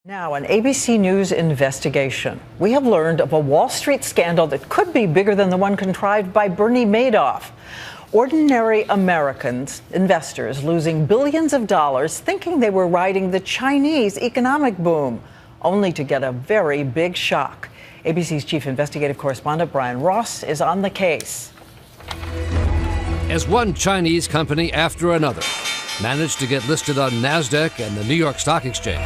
Now, an ABC News investigation. We have learned of a Wall Street scandal that could be bigger than the one contrived by Bernie Madoff. Ordinary Americans, investors, losing billions of dollars thinking they were riding the Chinese economic boom, only to get a very big shock. ABC's chief investigative correspondent Brian Ross is on the case. As one Chinese company after another managed to get listed on NASDAQ and the New York Stock Exchange,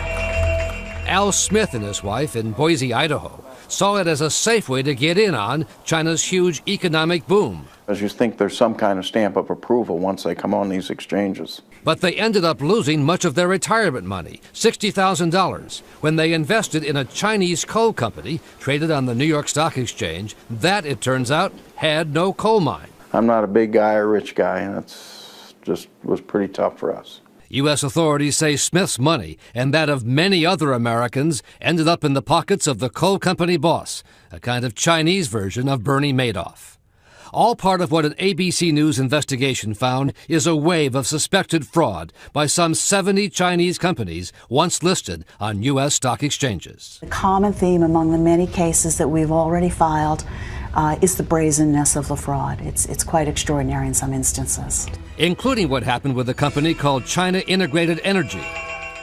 Al Smith and his wife in Boise, Idaho, saw it as a safe way to get in on China's huge economic boom. As you think there's some kind of stamp of approval once they come on these exchanges. But they ended up losing much of their retirement money, $60,000, when they invested in a Chinese coal company traded on the New York Stock Exchange that, it turns out, had no coal mine. I'm not a big guy or rich guy, and it's just was pretty tough for us. U.S. authorities say Smith's money and that of many other Americans ended up in the pockets of the coal company boss, a kind of Chinese version of Bernie Madoff. All part of what an ABC News investigation found is a wave of suspected fraud by some 70 Chinese companies once listed on U.S. stock exchanges. The common theme among the many cases that we've already filed is the brazenness of the fraud. It's quite extraordinary in some instances. Including what happened with a company called China Integrated Energy,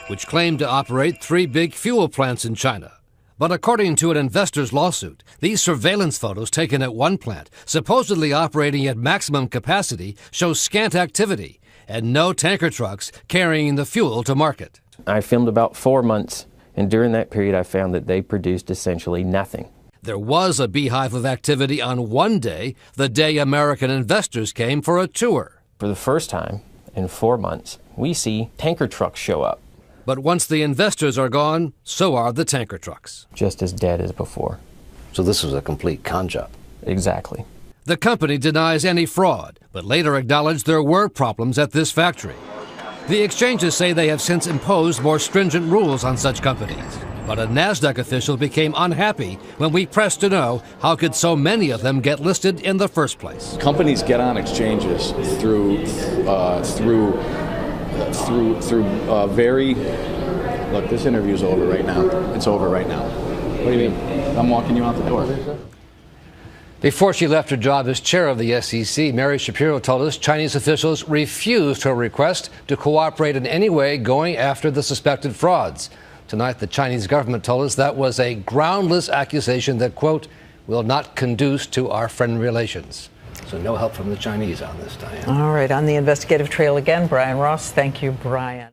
which claimed to operate 3 big fuel plants in China. But according to an investor's lawsuit, these surveillance photos taken at one plant, supposedly operating at maximum capacity, show scant activity and no tanker trucks carrying the fuel to market. I filmed about 4 months, and during that period I found that they produced essentially nothing. There was a beehive of activity on one day, the day American investors came for a tour. For the first time in 4 months, we see tanker trucks show up. But once the investors are gone, so are the tanker trucks. Just as dead as before. So this was a complete con job. Exactly. The company denies any fraud, but later acknowledged there were problems at this factory. The exchanges say they have since imposed more stringent rules on such companies. But a NASDAQ official became unhappy when we pressed to know how could so many of them get listed in the first place. Companies get on exchanges through very. Look, this interview's over right now. It's over right now. What do you mean? I'm walking you out the door. Before she left her job as chair of the SEC, Mary Shapiro told us Chinese officials refused her request to cooperate in any way going after the suspected frauds. Tonight, the Chinese government told us that was a groundless accusation that, quote, will not conduce to our friendly relations. So no help from the Chinese on this, Diane. All right, on the investigative trail again, Brian Ross. Thank you, Brian.